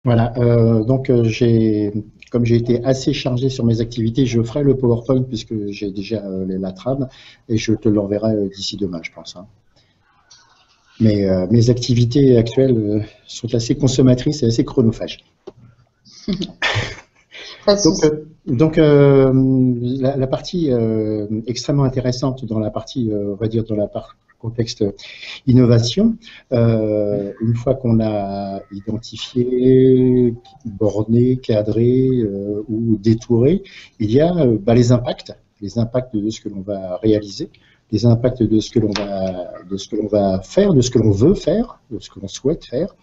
Voilà, comme j'ai été assez chargé sur mes activités, je ferai le PowerPoint puisque j'ai déjà la trame et je te l'enverrai d'ici demain, je pense, hein. Mais mes activités actuelles sont assez consommatrices et assez chronophages. Pas de souci. La partie extrêmement intéressante dans la partie, on va dire, dans la contexte innovation, une fois qu'on a identifié, borné, cadré ou détouré, il y a les impacts de ce que l'on va réaliser, les impacts de ce que l'on va faire, de ce que l'on veut faire, de ce que l'on souhaite faire.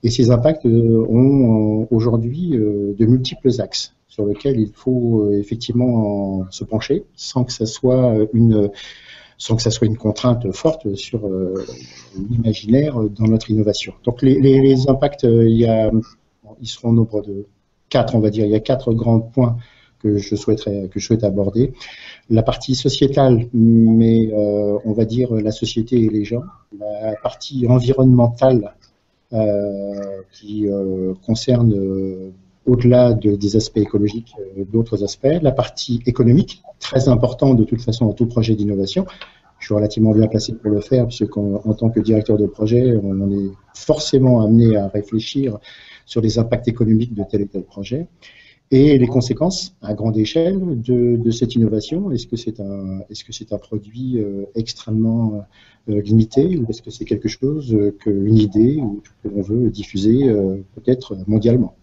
Et ces impacts ont aujourd'hui de multiples axes sur lesquels il faut effectivement se pencher sans que ça soit une contrainte forte sur l'imaginaire dans notre innovation. Donc les impacts, ils seront au nombre de 4, on va dire. Il y a 4 grands points que je souhaite aborder. La partie sociétale, mais on va dire la société et les gens. La partie environnementale, qui concerne, au-delà des aspects écologiques, d'autres aspects. La partie économique, très importante de toute façon dans tout projet d'innovation. Je suis relativement bien placé pour le faire, puisqu'en tant que directeur de projet, on est forcément amené à réfléchir sur les impacts économiques de tel et tel projet. Et les conséquences à grande échelle de cette innovation. Est-ce que c'est un produit extrêmement limité, ou est-ce que c'est quelque chose une idée que l'on veut diffuser peut-être mondialement?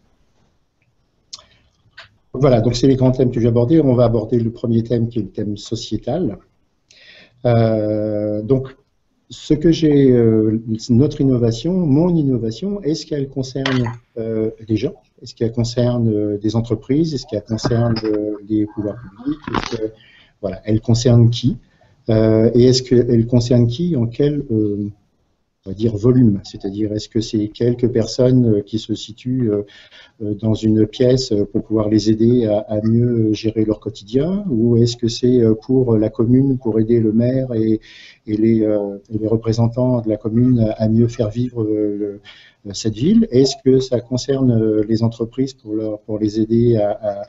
Voilà, donc c'est les grands thèmes que j'ai abordés. On va aborder le premier thème qui est le thème sociétal. Donc, ce que j'ai, notre innovation, mon innovation, est-ce qu'elle concerne les gens? Est-ce qu'elle concerne des entreprises? Est-ce qu'elle concerne les pouvoirs publics? Voilà, elle concerne qui? Et est-ce qu'elle concerne qui en quel, on va dire, volume? C'est-à-dire, est-ce que c'est quelques personnes qui se situent dans une pièce pour pouvoir les aider à mieux gérer leur quotidien, ou est-ce que c'est pour la commune, pour aider le maire et les représentants de la commune à mieux faire vivre cette ville? Est-ce que ça concerne les entreprises pour les aider à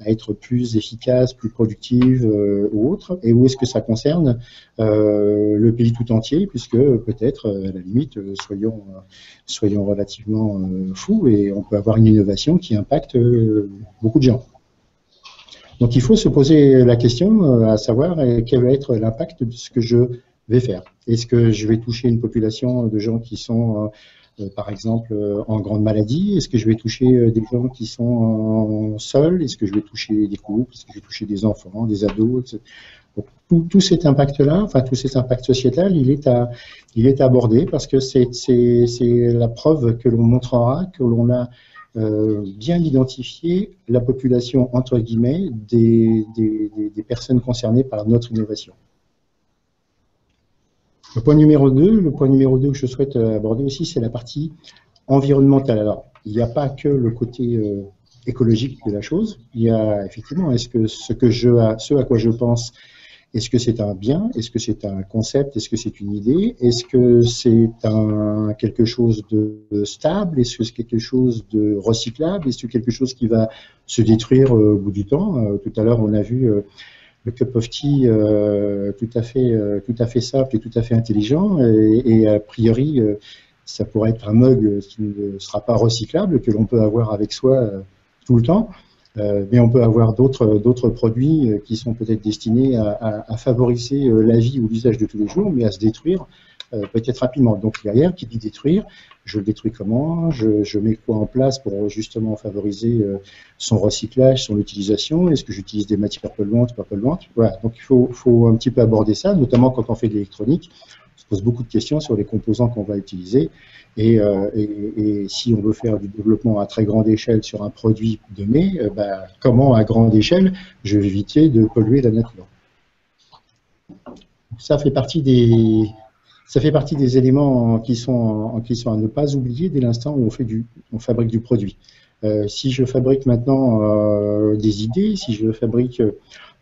être plus efficaces, plus productives ou autres? Et où est-ce que ça concerne le pays tout entier, puisque peut-être, à la limite, soyons relativement fous et on peut avoir une innovation qui impacte beaucoup de gens. Donc il faut se poser la question à savoir quel va être l'impact de ce que je vais faire. Est-ce que je vais toucher une population de gens qui sont par exemple en grande maladie? Est-ce que je vais toucher des gens qui sont seuls? Est-ce que je vais toucher des couples? Est-ce que je vais toucher des enfants, des ados, etc. Donc, tout cet impact-là, enfin tout cet impact sociétal, il est abordé parce que c'est la preuve que l'on montrera que l'on a bien identifié la population, entre guillemets, des personnes concernées par notre innovation. Le point numéro 2 que je souhaite aborder aussi, c'est la partie environnementale. Alors, il n'y a pas que le côté écologique de la chose. Il y a effectivement, est-ce que ce à quoi je pense, est-ce que c'est un bien? Est-ce que c'est un concept? Est-ce que c'est une idée? Est-ce que c'est quelque chose de stable? Est-ce que c'est quelque chose de recyclable? Est-ce que c'est quelque chose qui va se détruire au bout du temps? Tout à l'heure, on a vu le cup of tea tout à fait simple et tout à fait intelligent. Et a priori, ça pourrait être un mug qui ne sera pas recyclable, que l'on peut avoir avec soi tout le temps. Mais on peut avoir d'autres produits qui sont peut-être destinés à favoriser la vie ou l'usage de tous les jours, mais à se détruire peut-être rapidement. Donc derrière, qui dit détruire, je le détruis comment? Je mets quoi en place pour justement favoriser son recyclage, son utilisation? Est-ce que j'utilise des matières polluantes, pas polluantes? Voilà, donc il faut un petit peu aborder ça, notamment quand on fait de l'électronique. On se pose beaucoup de questions sur les composants qu'on va utiliser. Et si on veut faire du développement à très grande échelle sur un produit donné, comment à grande échelle je vais éviter de polluer la nature? Ça fait partie des éléments qui sont à ne pas oublier dès l'instant où on fabrique du produit. Si je fabrique maintenant des idées, si je fabrique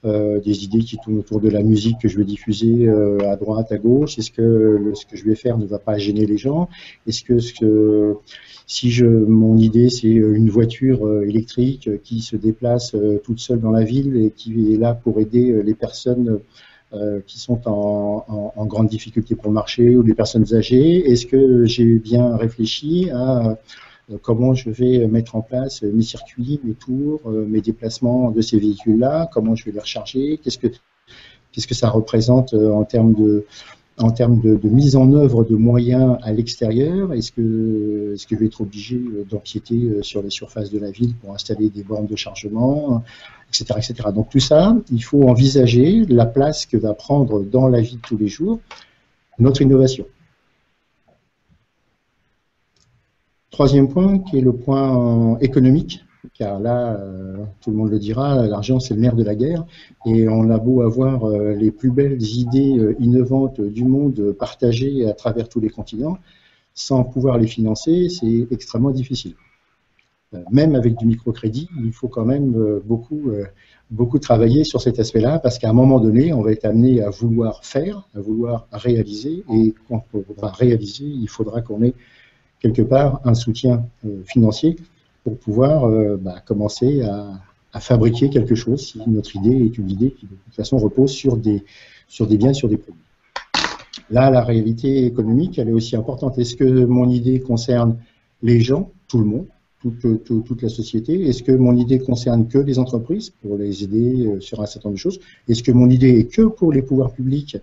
des idées qui tournent autour de la musique que je vais diffuser à droite, à gauche. Est-ce que ce que je vais faire ne va pas gêner les gens? Est-ce que si mon idée c'est une voiture électrique qui se déplace toute seule dans la ville et qui est là pour aider les personnes qui sont en grande difficulté pour marcher ou les personnes âgées, est-ce que j'ai bien réfléchi à comment je vais mettre en place mes circuits, mes tours, mes déplacements de ces véhicules-là, comment je vais les recharger, qu'est-ce que ça représente en termes de mise en œuvre de moyens à l'extérieur? Est-ce que je vais être obligé d'empiéter sur les surfaces de la ville pour installer des bornes de chargement, etc., etc. Donc tout ça, il faut envisager la place que va prendre dans la vie de tous les jours notre innovation. Troisième point, qui est le point économique, car là, tout le monde le dira, l'argent c'est le nerf de la guerre, et on a beau avoir les plus belles idées innovantes du monde partagées à travers tous les continents, sans pouvoir les financer, c'est extrêmement difficile. Même avec du microcrédit, il faut quand même beaucoup travailler sur cet aspect-là, parce qu'à un moment donné, on va être amené à vouloir faire, à vouloir réaliser, et quand on va réaliser, il faudra qu'on ait quelque part un soutien financier pour pouvoir commencer à fabriquer quelque chose si notre idée est une idée qui de toute façon repose sur des biens, sur des produits. Là, la réalité économique, elle est aussi importante. Est-ce que mon idée concerne les gens, tout le monde, toute la société? Est-ce que mon idée concerne que les entreprises pour les aider sur un certain nombre de choses? Est-ce que mon idée est que pour les pouvoirs publics,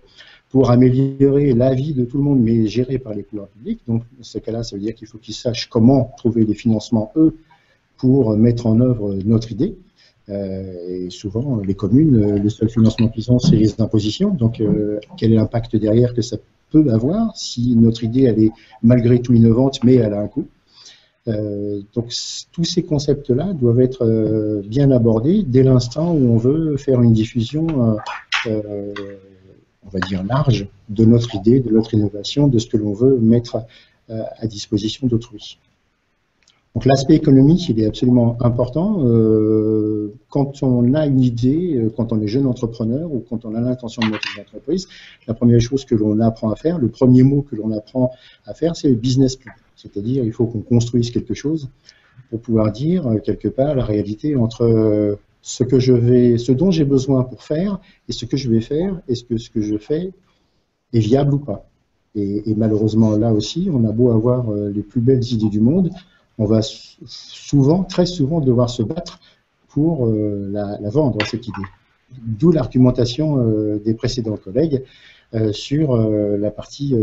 pour améliorer la vie de tout le monde, mais gérée par les pouvoirs publics? Donc, dans ce cas-là, ça veut dire qu'il faut qu'ils sachent comment trouver les financements, eux, pour mettre en œuvre notre idée. Et souvent, les communes, le seul financement qu'ils ont, c'est les impositions. Donc, quel est l'impact derrière que ça peut avoir si notre idée, elle est malgré tout innovante, mais elle a un coût? Donc, tous ces concepts-là doivent être bien abordés dès l'instant où on veut faire une diffusion on va dire large, de notre idée, de notre innovation, de ce que l'on veut mettre à disposition d'autrui. Donc l'aspect économique, il est absolument important. Quand on a une idée, quand on est jeune entrepreneur ou quand on a l'intention de monter une entreprise, la première chose que l'on apprend à faire, le premier mot que l'on apprend à faire, c'est le business plan. C'est-à-dire il faut qu'on construise quelque chose pour pouvoir dire quelque part la réalité entre ce dont j'ai besoin pour faire et ce que je vais faire, est-ce que ce que je fais est viable ou pas. Et malheureusement, là aussi, on a beau avoir les plus belles idées du monde, on va très souvent devoir se battre pour la vendre, cette idée. D'où l'argumentation des précédents collègues sur la partie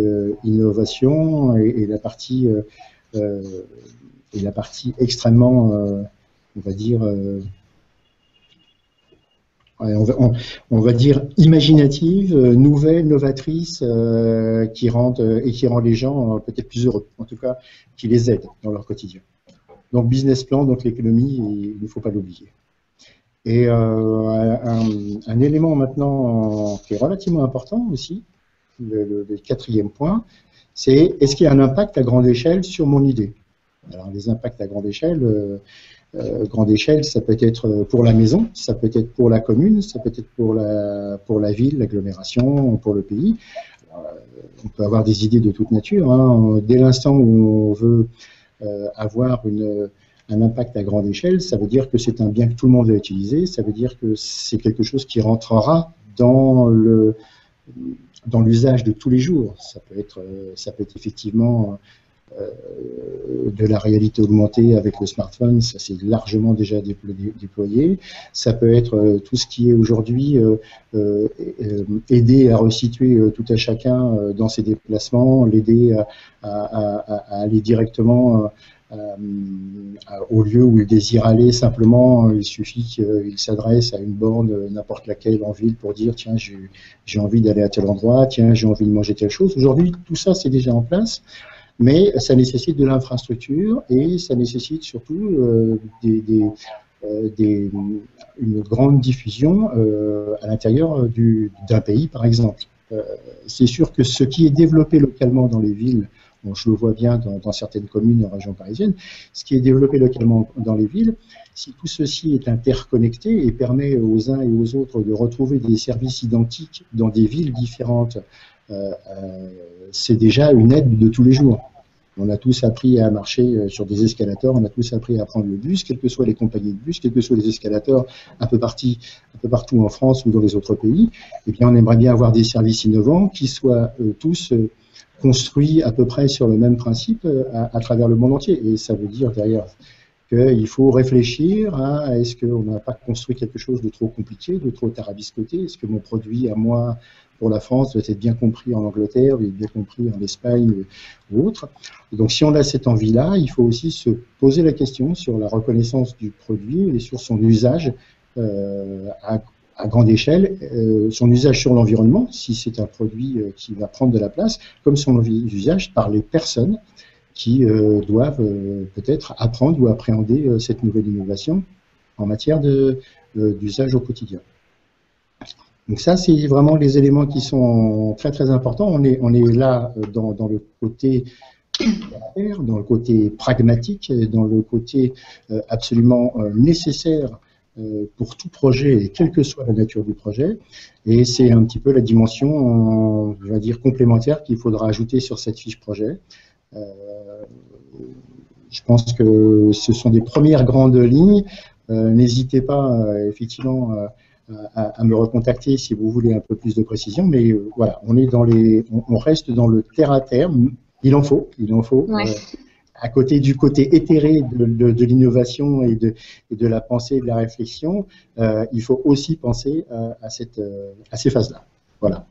innovation et la partie extrêmement, on va dire, on va dire imaginative, nouvelle, novatrice, qui rend les gens peut-être plus heureux, en tout cas qui les aide dans leur quotidien. Donc business plan, donc l'économie, il ne faut pas l'oublier. Et un élément maintenant qui est relativement important aussi, le quatrième point, c'est est-ce qu'il y a un impact à grande échelle sur mon idée? Alors les impacts à grande échelle, ça peut être pour la maison, ça peut être pour la commune, ça peut être pour la ville, l'agglomération, pour le pays. On peut avoir des idées de toute nature. Hein. Dès l'instant où on veut avoir un impact à grande échelle, ça veut dire que c'est un bien que tout le monde va utiliser, ça veut dire que c'est quelque chose qui rentrera dans l'usage de tous les jours. Ça peut être effectivement de la réalité augmentée avec le smartphone, ça c'est largement déjà déployé. Ça peut être tout ce qui est aujourd'hui aider à resituer tout à chacun dans ses déplacements, l'aider à aller directement au lieu où il désire aller. Simplement, il suffit qu'il s'adresse à une borne, n'importe laquelle en ville, pour dire tiens, j'ai envie d'aller à tel endroit, tiens, j'ai envie de manger telle chose. Aujourd'hui, tout ça c'est déjà en place. Mais ça nécessite de l'infrastructure et ça nécessite surtout une grande diffusion à l'intérieur d'un pays, par exemple. C'est sûr que ce qui est développé localement dans les villes Bon, je le vois bien dans certaines communes en région parisienne. Ce qui est développé localement dans les villes, si tout ceci est interconnecté et permet aux uns et aux autres de retrouver des services identiques dans des villes différentes, c'est déjà une aide de tous les jours. On a tous appris à marcher sur des escalators, on a tous appris à prendre le bus, quelles que soient les compagnies de bus, quels que soient les escalators un peu partout en France ou dans les autres pays. Et bien, on aimerait bien avoir des services innovants qui soient tous construits à peu près sur le même principe à travers le monde entier. Et ça veut dire derrière qu'il faut réfléchir à est-ce qu'on n'a pas construit quelque chose de trop compliqué, de trop tarabiscoté, est-ce que mon produit à moi pour la France doit être bien compris en Angleterre, doit être bien compris en Espagne ou autre. Et donc si on a cette envie-là, il faut aussi se poser la question sur la reconnaissance du produit et sur son usage à grande échelle, son usage sur l'environnement, si c'est un produit qui va prendre de la place, comme son usage par les personnes qui doivent peut-être apprendre ou appréhender cette nouvelle innovation en matière d'usage au quotidien. Donc ça, c'est vraiment les éléments qui sont très très importants. On est là dans le côté dans le côté pragmatique, dans le côté absolument nécessaire pour tout projet, et quelle que soit la nature du projet. Et c'est un petit peu la dimension, je vais dire, complémentaire qu'il faudra ajouter sur cette fiche projet. Je pense que ce sont des premières grandes lignes. N'hésitez pas, effectivement, à me recontacter si vous voulez un peu plus de précision. Mais voilà, on reste dans le terre à terre. Il en faut. Ouais. À côté du côté éthéré de l'innovation et de la pensée et de la réflexion, il faut aussi penser à ces phases-là. Voilà.